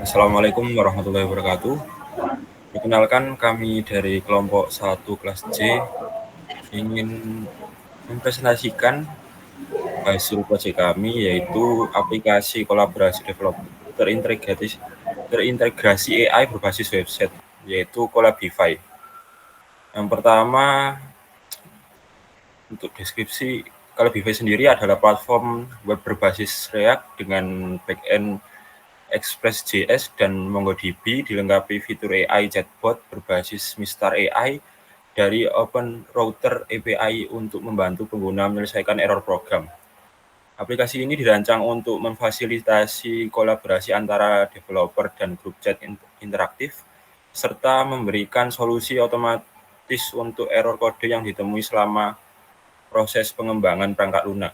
Assalamualaikum warahmatullahi wabarakatuh. Perkenalkan kami dari kelompok 1 kelas C ingin mempresentasikan hasil proyek kami yaitu aplikasi kolaborasi developer terintegrasi AI berbasis website yaitu Kolabify. Yang pertama untuk deskripsi, Kolabify sendiri adalah platform web berbasis React dengan backend Express.js dan MongoDB dilengkapi fitur AI chatbot berbasis Mistar AI dari OpenRouter API untuk membantu pengguna menyelesaikan error program. Aplikasi ini dirancang untuk memfasilitasi kolaborasi antara developer dan grup chat interaktif, serta memberikan solusi otomatis untuk error kode yang ditemui selama proses pengembangan perangkat lunak.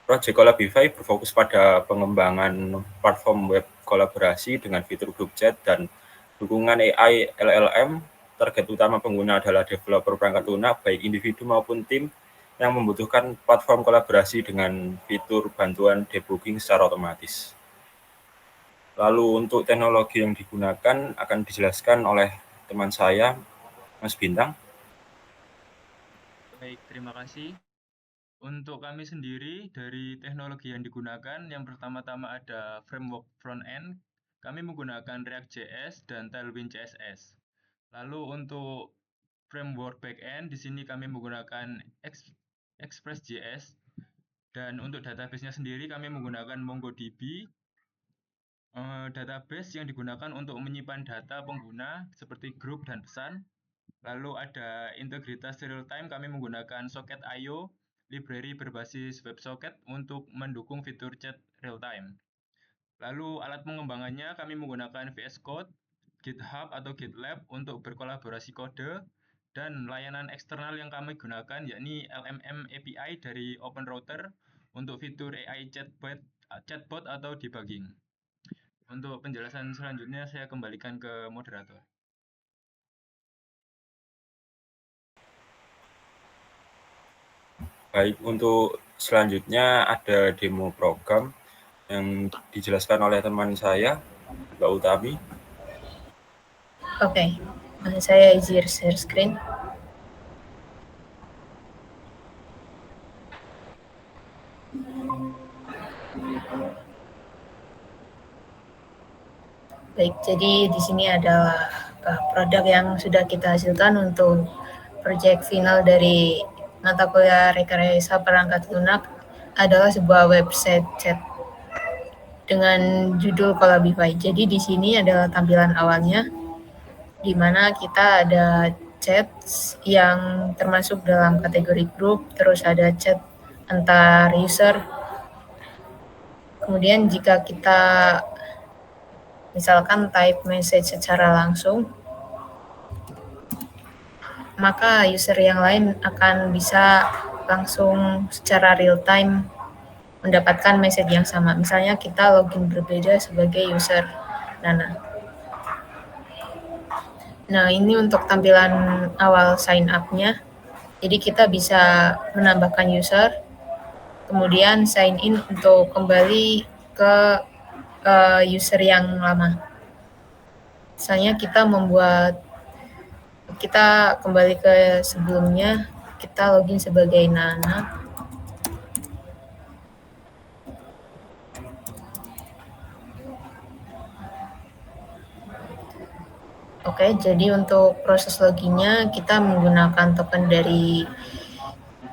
Project Kolabify berfokus pada pengembangan platform web kolaborasi dengan fitur grup chat dan dukungan AI LLM. Target utama pengguna adalah developer perangkat lunak, baik individu maupun tim, yang membutuhkan platform kolaborasi dengan fitur bantuan debugging secara otomatis. Lalu untuk teknologi yang digunakan akan dijelaskan oleh teman saya, Mas Bintang. Baik, terima kasih. Untuk kami sendiri, dari teknologi yang digunakan, yang pertama-tama ada framework front-end, kami menggunakan React.js dan Tailwind CSS. Lalu untuk framework back-end, di sini kami menggunakan Express.js, dan untuk database-nya sendiri kami menggunakan MongoDB. Database yang digunakan untuk menyimpan data pengguna seperti grup dan pesan. Lalu ada integritas real time, kami menggunakan Socket.io, library berbasis WebSocket untuk mendukung fitur chat real time. Lalu alat pengembangannya kami menggunakan VS Code, GitHub atau GitLab untuk berkolaborasi kode, dan layanan eksternal yang kami gunakan yakni LMM API dari OpenRouter untuk fitur AI chatbot atau debugging. Untuk penjelasan selanjutnya saya kembalikan ke moderator. Baik, untuk selanjutnya ada demo program yang dijelaskan oleh teman saya, Mbak Utami. Oke, saya izin share screen. Baik, jadi di sini ada produk yang sudah kita hasilkan untuk proyek final dari mata kuliah rekayasa perangkat lunak adalah sebuah website chat dengan judul Kolabify. Jadi di sini adalah tampilan awalnya, di mana kita ada chat yang termasuk dalam kategori grup, terus ada chat antar user. Kemudian jika kita misalkan type message secara langsung, maka user yang lain akan bisa langsung secara real time mendapatkan message yang sama. Misalnya kita login berbeda sebagai user Nana. Nah, ini untuk tampilan awal sign up-nya. Jadi kita bisa menambahkan user, kemudian sign in untuk kembali ke user yang lama. Misalnya kita kembali ke sebelumnya, kita login sebagai Nana. Oke, jadi untuk proses loginnya kita menggunakan token dari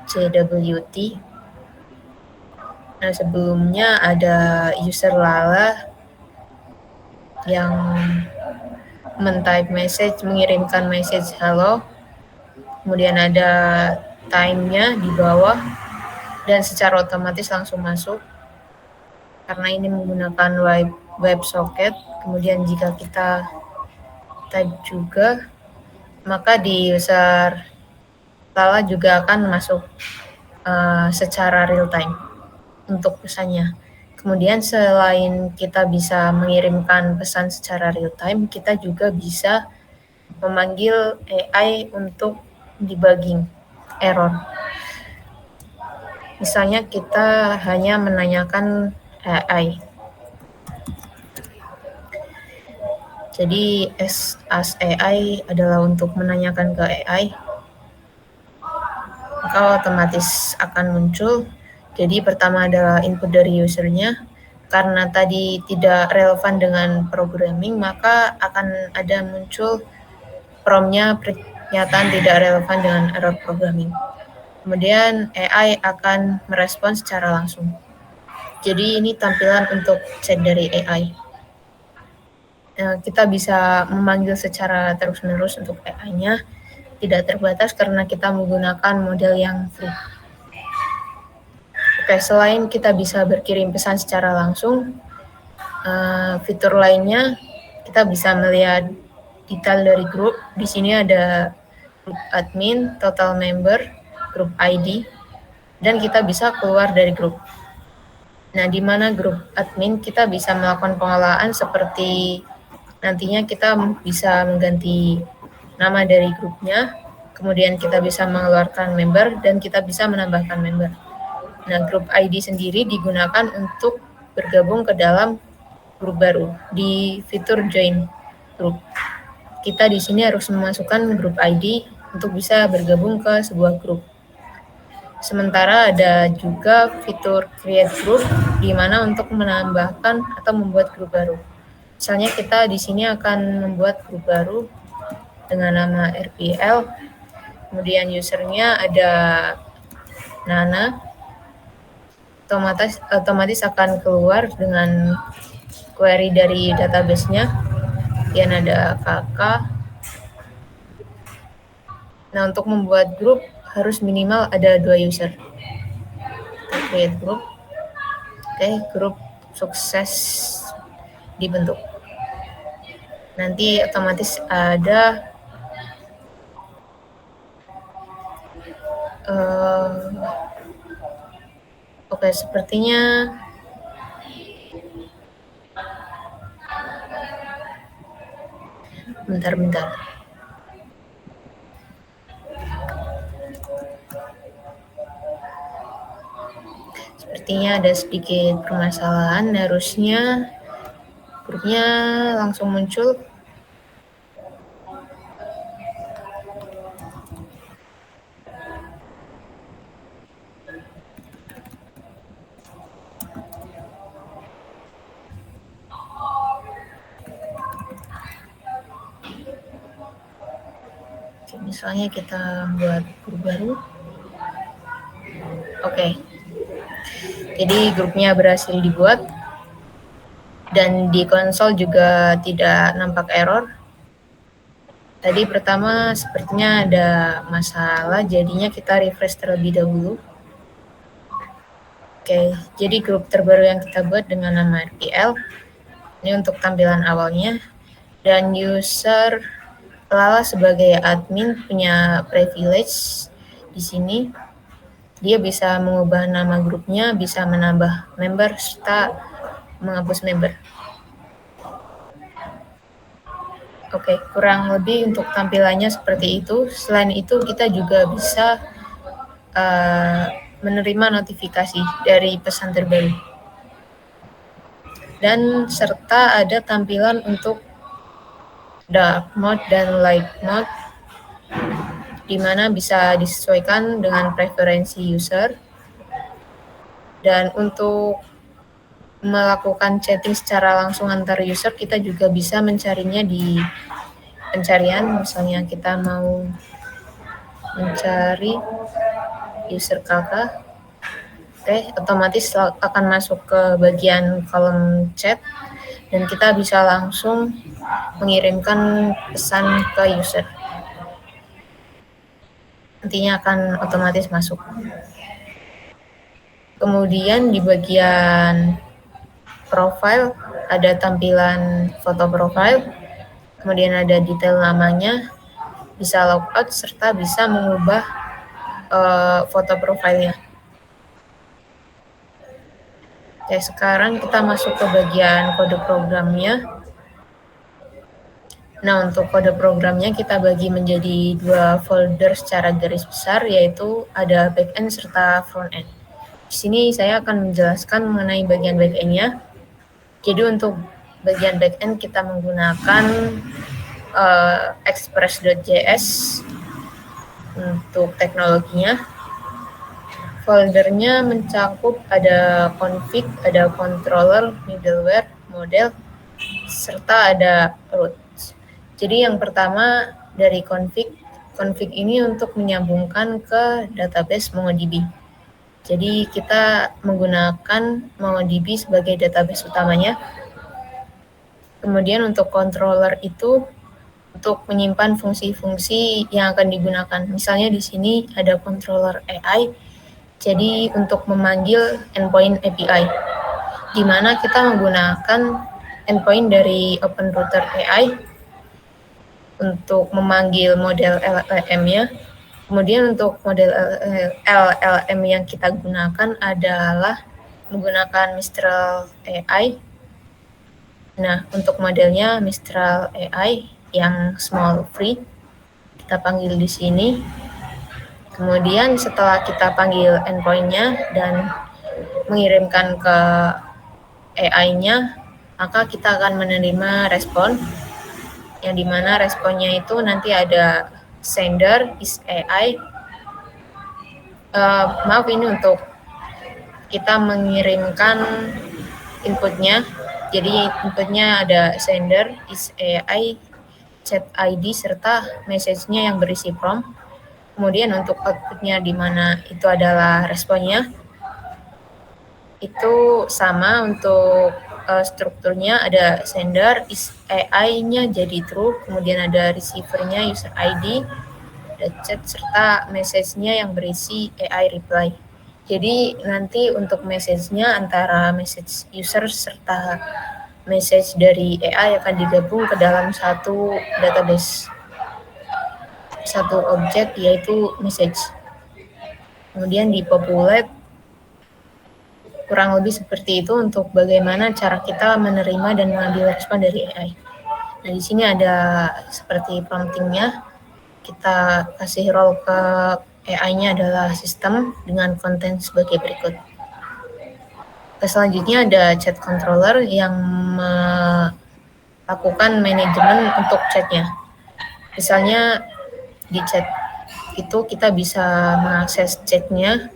JWT. Nah, sebelumnya ada user Lala yang mengirimkan message hello. Kemudian ada time-nya di bawah dan secara otomatis langsung masuk karena ini menggunakan WebSocket. Kemudian jika kita type juga, maka di user Lala juga akan masuk secara real time untuk pesannya. Kemudian selain kita bisa mengirimkan pesan secara real time, kita juga bisa memanggil AI untuk debugging error. Misalnya kita hanya menanyakan AI, Jadi Ask AI adalah untuk menanyakan ke AI, maka otomatis akan muncul. Jadi pertama adalah input dari usernya. Karena tadi tidak relevan dengan programming, maka akan ada muncul prompt-nya pernyataan tidak relevan dengan error programming. Kemudian AI akan merespon secara langsung. Jadi ini tampilan untuk chat dari AI. Kita bisa memanggil secara terus-menerus untuk AI-nya, tidak terbatas karena kita menggunakan model yang free. Oke, selain kita bisa berkirim pesan secara langsung, fitur lainnya kita bisa melihat detail dari grup. Di sini ada grup admin, total member, grup ID, dan kita bisa keluar dari grup. Nah, di mana grup admin kita bisa melakukan pengolahan seperti nantinya kita bisa mengganti nama dari grupnya, kemudian kita bisa mengeluarkan member, dan kita bisa menambahkan member. Nah, grup ID sendiri digunakan untuk bergabung ke dalam grup baru di fitur join group. Kita di sini harus memasukkan grup ID untuk bisa bergabung ke sebuah grup. Sementara ada juga fitur create group di mana untuk menambahkan atau membuat grup baru. Misalnya kita di sini akan membuat grup baru dengan nama RPL. Kemudian usernya ada Nana. Otomatis akan keluar dengan query dari database-nya. Kemudian ada kakak. Nah, untuk membuat grup harus minimal ada 2 user. Kita create group. Oke, grup sukses dibentuk. Nanti otomatis ada oke, sepertinya bentar. Sepertinya ada sedikit permasalahan, harusnya grupnya langsung muncul. Misalnya kita buat grup baru. Oke. Jadi grupnya berhasil dibuat dan di konsol juga tidak nampak error. Tadi pertama sepertinya ada masalah, jadinya kita refresh terlebih dahulu. Oke, jadi grup terbaru yang kita buat dengan nama RPL. Ini untuk tampilan awalnya. Dan user Lala sebagai admin punya privilege di sini. Dia bisa mengubah nama grupnya, bisa menambah member, serta menghapus member. Oke, kurang lebih untuk tampilannya seperti itu. Selain itu, kita juga bisa menerima notifikasi dari pesan terbaru. Dan serta ada tampilan untuk dark mode dan light mode, di mana bisa disesuaikan dengan preferensi user. Dan untuk melakukan chatting secara langsung antar user, kita juga bisa mencarinya di pencarian. Misalnya kita mau mencari user kakak, oke, otomatis akan masuk ke bagian kolom chat dan kita bisa langsung mengirimkan pesan ke user. Nantinya akan otomatis masuk. Kemudian di bagian profile ada tampilan foto profile, kemudian ada detail namanya, bisa logout, serta bisa mengubah foto profilnya. Oke, sekarang kita masuk ke bagian kode programnya. Nah, untuk kode programnya kita bagi menjadi 2 folder secara garis besar, yaitu ada backend serta frontend. Di sini saya akan menjelaskan mengenai bagian backend-nya. Jadi untuk bagian backend kita menggunakan Express.js untuk teknologinya. Foldernya mencakup ada config, ada controller, middleware, model, serta ada root. Jadi yang pertama dari config ini untuk menyambungkan ke database MongoDB. Jadi kita menggunakan MongoDB sebagai database utamanya. Kemudian untuk controller itu untuk menyimpan fungsi-fungsi yang akan digunakan. Misalnya di sini ada controller AI, jadi untuk memanggil endpoint API, di mana kita menggunakan endpoint dari OpenRouter AI untuk memanggil model LLM-nya. Kemudian untuk model LLM yang kita gunakan adalah menggunakan Mistral AI. Nah, untuk modelnya Mistral AI yang small free, kita panggil di sini. Kemudian setelah kita panggil endpoint-nya dan mengirimkan ke AI-nya, maka kita akan menerima respon, yang dimana responnya itu nanti ada sender is AI. Maaf, ini untuk kita mengirimkan inputnya. Jadi inputnya ada sender is AI, chat ID, serta message-nya yang berisi prompt. Kemudian untuk outputnya di mana itu adalah responnya, itu sama untuk strukturnya ada sender is AI-nya jadi true, kemudian ada receiver-nya user ID, ada chat serta message-nya yang berisi AI reply. Jadi nanti untuk message-nya antara message user serta message dari AI akan digabung ke dalam satu database, satu objek yaitu message. Kemudian dipopulate kurang lebih seperti itu untuk bagaimana cara kita menerima dan mengambil respon dari AI. Nah, di sini ada seperti promptingnya. Kita kasih role ke AI-nya adalah sistem dengan konten sebagai berikut. Selanjutnya ada chat controller yang melakukan manajemen untuk chatnya. Misalnya di chat itu kita bisa mengakses chatnya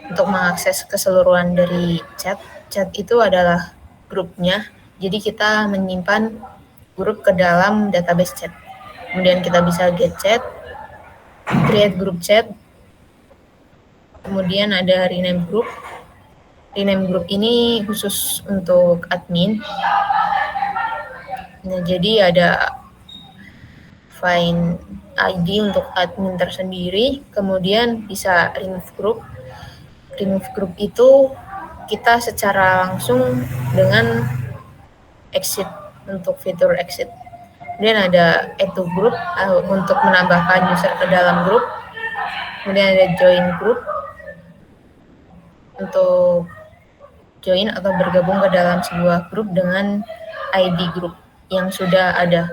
untuk mengakses keseluruhan dari chat. Chat itu adalah grupnya, jadi kita menyimpan grup ke dalam database chat. Kemudian kita bisa get chat, create group chat, kemudian ada rename group. Rename group ini khusus untuk admin. Nah, jadi ada find ID untuk admin tersendiri, kemudian bisa remove group. Remove group itu kita secara langsung dengan exit untuk fitur exit. Kemudian ada add to group untuk menambahkan user ke dalam grup. Kemudian ada join group untuk join atau bergabung ke dalam sebuah grup dengan ID grup yang sudah ada.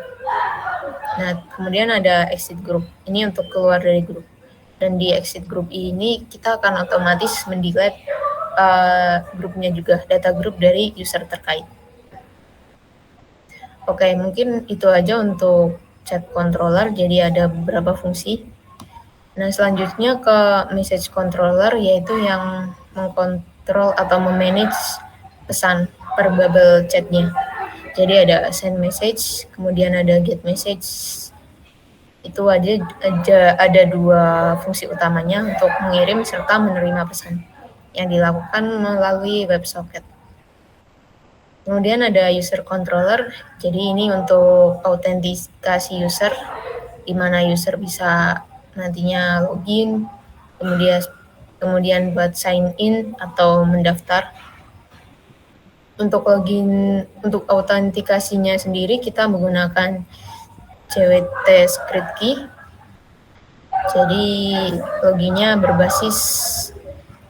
Nah, kemudian ada exit group. Ini untuk keluar dari grup. Dan di exit group ini kita akan otomatis mendelete grupnya juga, data grup dari user terkait. Oke, mungkin itu aja untuk chat controller, jadi ada beberapa fungsi. Nah, selanjutnya ke message controller, yaitu yang mengkontrol atau memanage pesan per bubble chatnya. Jadi ada send message, kemudian ada get message. Itu aja ada dua fungsi utamanya untuk mengirim serta menerima pesan yang dilakukan melalui WebSocket. Kemudian ada user controller, jadi ini untuk autentikasi user, di mana user bisa nantinya login, kemudian buat sign in atau mendaftar. Untuk login, untuk autentikasinya sendiri kita menggunakan CWT Secret Key. Jadi loginnya berbasis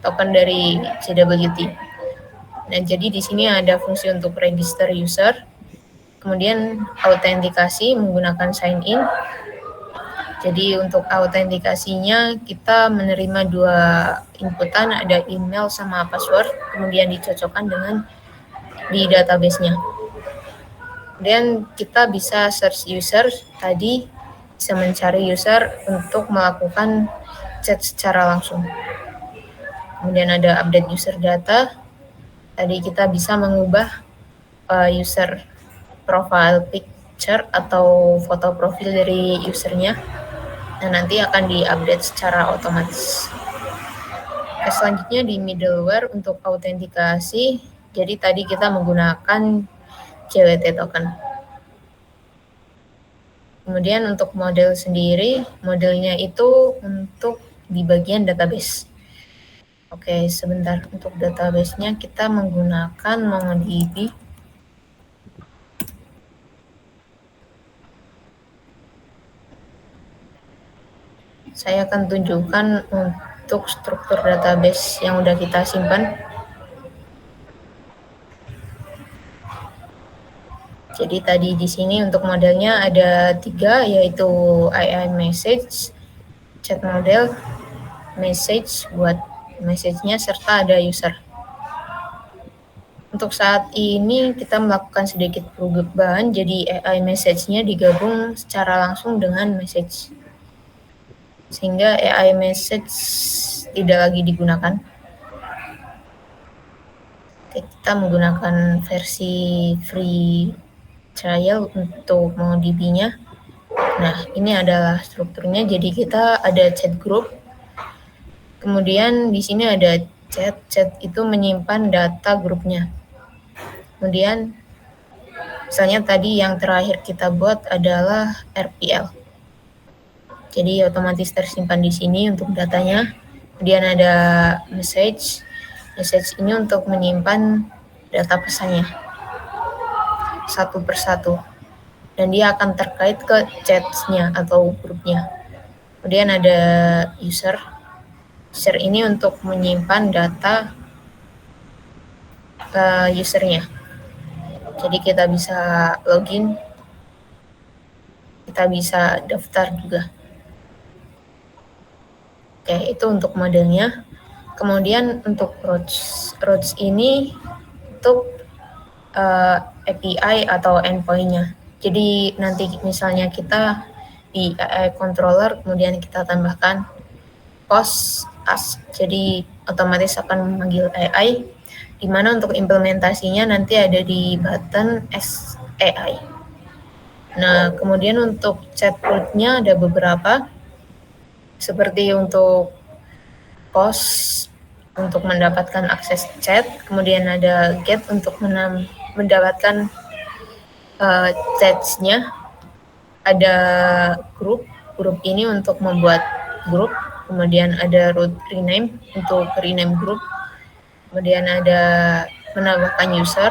token dari JWT. Nah, jadi di sini ada fungsi untuk register user, kemudian autentikasi menggunakan sign in. Jadi untuk autentikasinya kita menerima dua inputan, ada email sama password, kemudian dicocokkan dengan di database-nya. Kemudian kita bisa search user, tadi bisa mencari user untuk melakukan chat secara langsung. Kemudian ada update user data, tadi kita bisa mengubah user profile picture atau foto profil dari usernya, dan nanti akan diupdate secara otomatis. Selanjutnya di middleware untuk autentikasi, jadi tadi kita menggunakan JWT token. Kemudian untuk model sendiri, modelnya itu untuk di bagian database. Oke, sebentar, untuk database-nya kita menggunakan MongoDB. Saya akan tunjukkan untuk struktur database yang udah kita simpan. Jadi tadi di sini untuk modelnya ada 3, yaitu AI message, chat model, message buat message-nya, serta ada user. Untuk saat ini kita melakukan sedikit perubahan, jadi AI message-nya digabung secara langsung dengan message, sehingga AI message tidak lagi digunakan. Kita menggunakan versi free trial untuk MongoDB-nya. Nah, ini adalah strukturnya. Jadi kita ada chat group, kemudian di sini ada chat. Chat itu menyimpan data grupnya. Kemudian misalnya tadi yang terakhir kita buat adalah RPL. Jadi otomatis tersimpan di sini untuk datanya. Kemudian ada message. Message ini untuk menyimpan data pesannya satu persatu, dan dia akan terkait ke chat-nya atau grupnya. Kemudian ada user. User ini untuk menyimpan data usernya. Jadi kita bisa login, kita bisa daftar juga. Oke, itu untuk modelnya. Kemudian untuk routes ini untuk API atau endpoint-nya. Jadi nanti misalnya kita di AI controller, kemudian kita tambahkan post ask, jadi otomatis akan memanggil AI, di mana untuk implementasinya nanti ada di button Ask AI. Nah, kemudian untuk chat route-nya ada beberapa, seperti untuk post untuk mendapatkan akses chat, kemudian ada get untuk mendapatkan chats-nya, ada grup ini untuk membuat grup, kemudian ada route rename untuk rename grup, kemudian ada menambahkan user,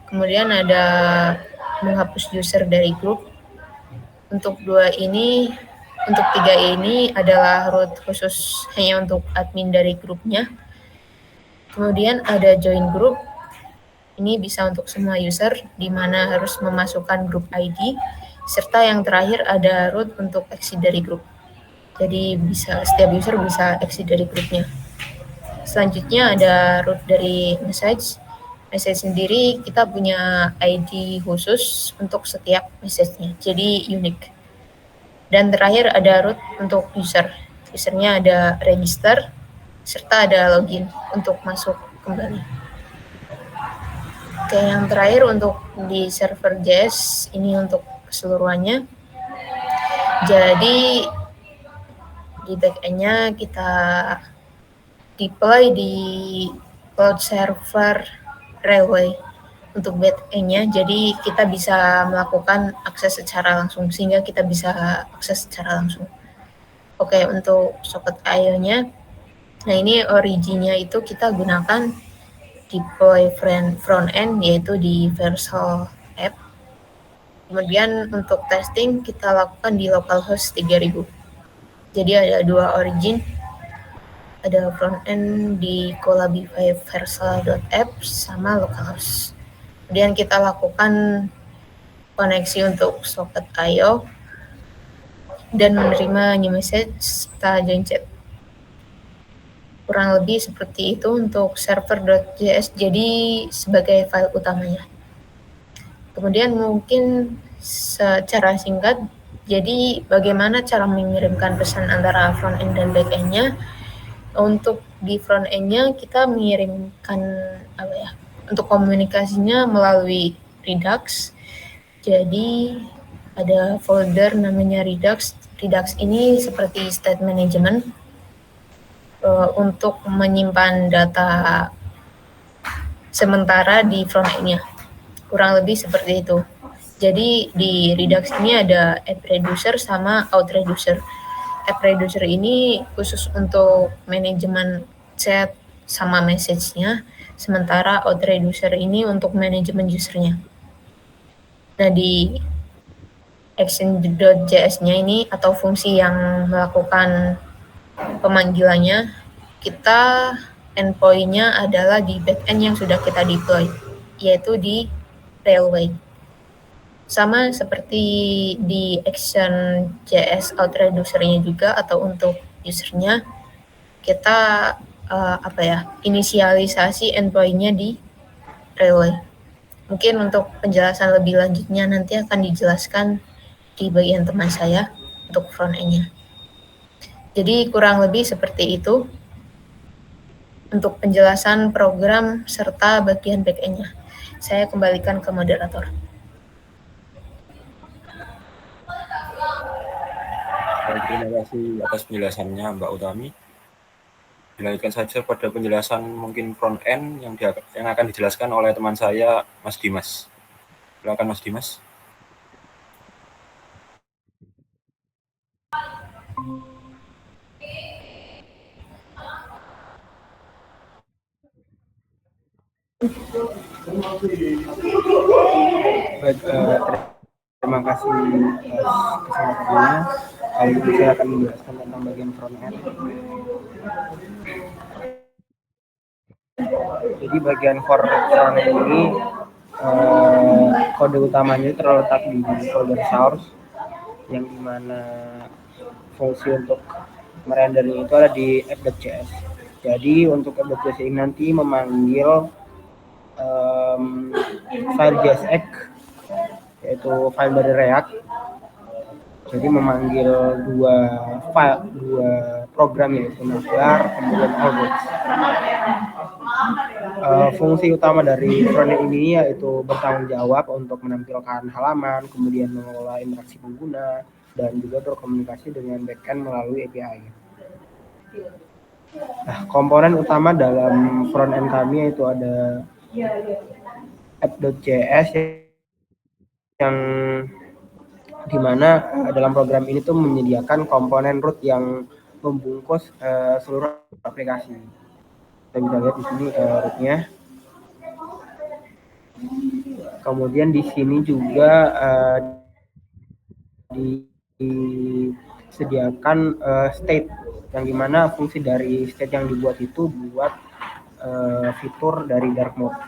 kemudian ada menghapus user dari grup. Untuk 3 ini adalah route khusus hanya untuk admin dari grupnya. Kemudian ada join group. Ini bisa untuk semua user, di mana harus memasukkan grup ID, serta yang terakhir ada route untuk exit dari grup. Jadi setiap user bisa exit dari grupnya. Selanjutnya ada route dari message. Message sendiri kita punya ID khusus untuk setiap message-nya, jadi unik. Dan terakhir ada route untuk user. Usernya ada register, serta ada login untuk masuk kembali. Oke, yang terakhir untuk di server JS, ini untuk keseluruhannya. Jadi di backend-nya kita deploy di cloud server Railway untuk backend-nya. Jadi kita bisa melakukan akses secara langsung, sehingga kita bisa akses secara langsung. Oke, untuk socket IO-nya, nah ini origin-nya itu kita gunakan deploy front-end, yaitu di Vercel app. Kemudian untuk testing kita lakukan di localhost 3000. Jadi ada 2 origin, ada front-end di Colabify Vercel.app sama localhost. Kemudian kita lakukan koneksi untuk socket IO dan menerima new message serta join chat. Kurang lebih seperti itu untuk server.js, jadi sebagai file utamanya. Kemudian mungkin secara singkat, jadi bagaimana cara mengirimkan pesan antara front end dan back end-nya. Untuk di front end-nya kita mengirimkan untuk komunikasinya melalui Redux. Jadi ada folder namanya Redux. Redux ini seperti state management untuk menyimpan data sementara di front end-nya. Kurang lebih seperti itu. Jadi di Redux ini ada app reducer sama out reducer. App reducer ini khusus untuk manajemen chat sama message-nya, sementara out reducer ini untuk manajemen user-nya. Nah, di action.js-nya ini atau fungsi yang melakukan pemanggilannya, kita endpoint-nya adalah di backend yang sudah kita deploy, yaitu di Railway. Sama seperti di action.js out reducer-nya juga atau untuk user-nya, kita inisialisasi endpoint-nya di Railway. Mungkin untuk penjelasan lebih lanjutnya nanti akan dijelaskan di bagian teman saya untuk front end-nya. Jadi kurang lebih seperti itu untuk penjelasan program serta bagian back end-nya. Saya kembalikan ke moderator. Terima kasih atas penjelasannya Mbak Utami. Dilanjutkan saja pada penjelasan mungkin front end yang akan dijelaskan oleh teman saya, Mas Dimas. Silakan Mas Dimas. Baik, terima kasih atas kesempatannya. Kali ini saya akan menjelaskan tentang bagian front end. Jadi bagian front end ini kode utamanya terletak di folder source, yang dimana fungsi untuk merendering itu ada di app.js. Jadi untuk app.js ini nanti memanggil file JSX, yaitu file dari React. Jadi memanggil dua program, yaitu Navbar kemudian Allbirds. Fungsi utama dari frontend ini yaitu bertanggung jawab untuk menampilkan halaman, kemudian mengelola interaksi pengguna, dan juga berkomunikasi dengan backend melalui API. Nah, komponen utama dalam frontend kami yaitu ada app.js yang dimana dalam program ini tuh menyediakan komponen root yang membungkus seluruh aplikasi. Kita bisa lihat di sini rootnya. Kemudian di sini juga disediakan state, yang dimana fungsi dari state yang dibuat itu buat fitur dari dark mode.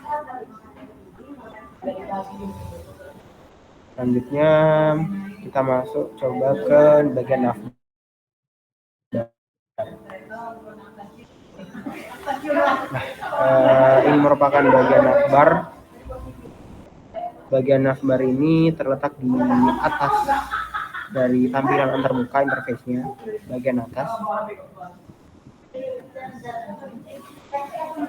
Selanjutnya kita masuk coba ke bagian navbar. Nah, ini merupakan bagian navbar. Bagian navbar ini terletak di atas dari tampilan antarmuka interface-nya, bagian atas.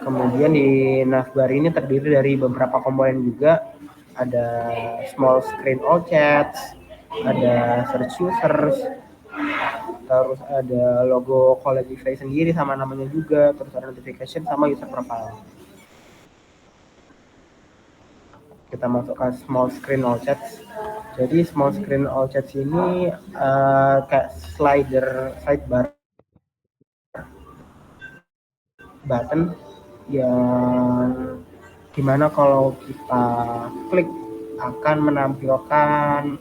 Kemudian di navbar ini terdiri dari beberapa komponen juga. Ada small screen all chats, ada search users, terus ada logo collect device sendiri sama namanya juga, terus ada notification sama user profile. Kita masuk ke small screen all chats. Jadi small screen all chats ini kayak sidebar button yang dimana kalau kita klik akan menampilkan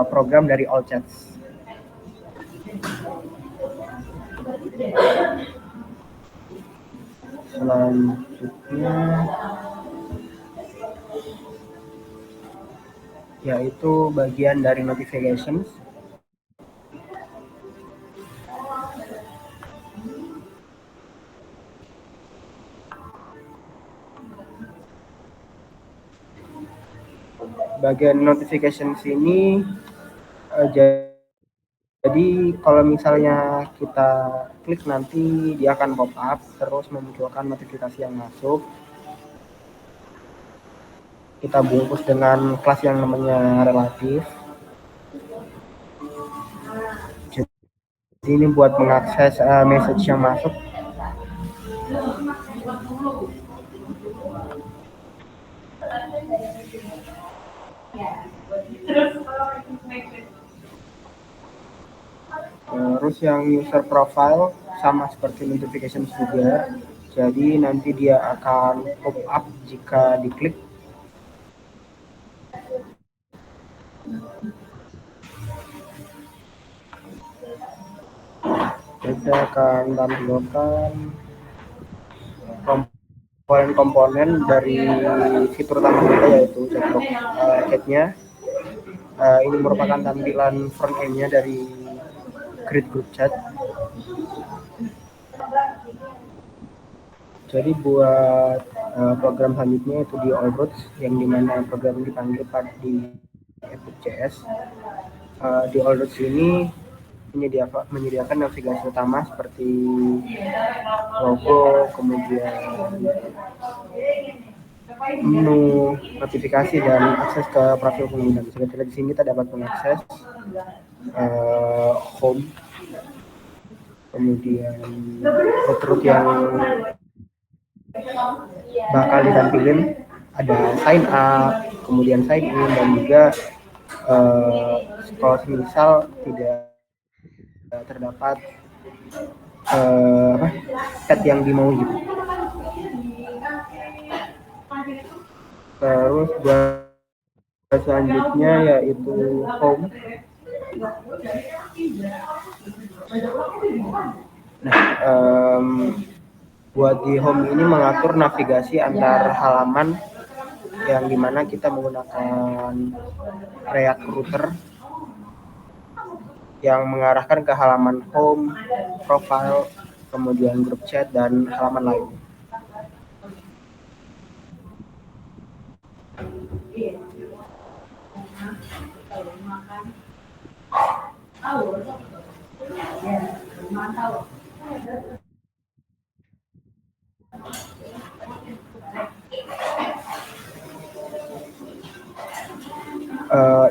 program dari all chats. Selanjutnya yaitu bagian dari notifications. bagian notification sini jadi kalau misalnya kita klik nanti dia akan pop up terus memunculkan notifikasi yang masuk. Kita bungkus dengan kelas yang namanya relatif. Jadi ini buat mengakses message yang masuk. Terus yang user profile sama seperti notification juga. Jadi nanti dia akan pop up jika diklik. Kita akan tampilkan komponen-komponen dari fitur utama kita yaitu chatnya. Ini merupakan tampilan front end-nya dari Grid Group Chat. Jadi buat program selanjutnya itu di Allroads yang dimana program ini dipanggil di Epic.js. Di Allroads ini menyediakan navigasi utama seperti logo, kemudian menu notifikasi dan akses ke profil pengguna. Bisa kita lihat di sini kita dapat mengakses home, kemudian root yang bakal ditampilin, ada sign up, kemudian sign in, dan juga kalau misal tidak terdapat chat yang dimau gitu. Terus buat selanjutnya yaitu home. Nah, buat di home ini mengatur navigasi antar halaman yang dimana kita menggunakan React Router yang mengarahkan ke halaman home, profile, kemudian grup chat, dan halaman lain.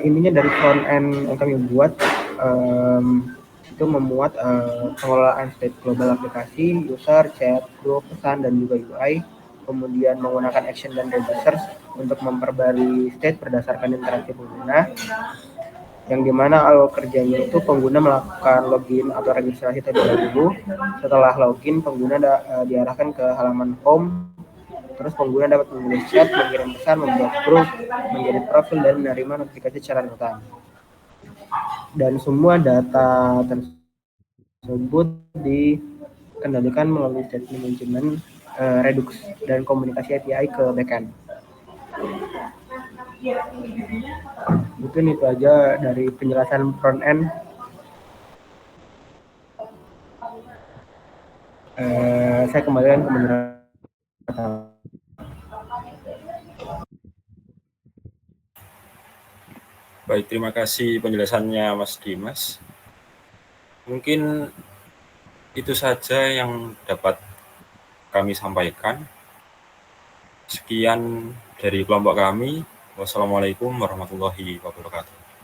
Ininya dari front end yang kami buat itu memuat pengelolaan state global aplikasi, user, chat, grup, pesan, dan juga UI. Kemudian menggunakan action dan registers untuk memperbarui state berdasarkan interaksi pengguna. Yang dimana alur kerjanya itu pengguna melakukan login atau registrasi terlebih dahulu. Setelah login, pengguna diarahkan ke halaman home. Terus pengguna dapat menulis chat, mengirim pesan, membuat grup, menjadi profil, dan menerima notifikasi secara real-time. Dan semua data tersebut dikendalikan melalui statement manajemen Redux dan komunikasi API ke backend. Mungkin itu aja dari penjelasan front end. Saya kembalikan ke moderator. Baik, terima kasih penjelasannya Mas Dimas. Mungkin itu saja yang dapat kami sampaikan. Sekian dari kelompok kami. Wassalamualaikum warahmatullahi wabarakatuh.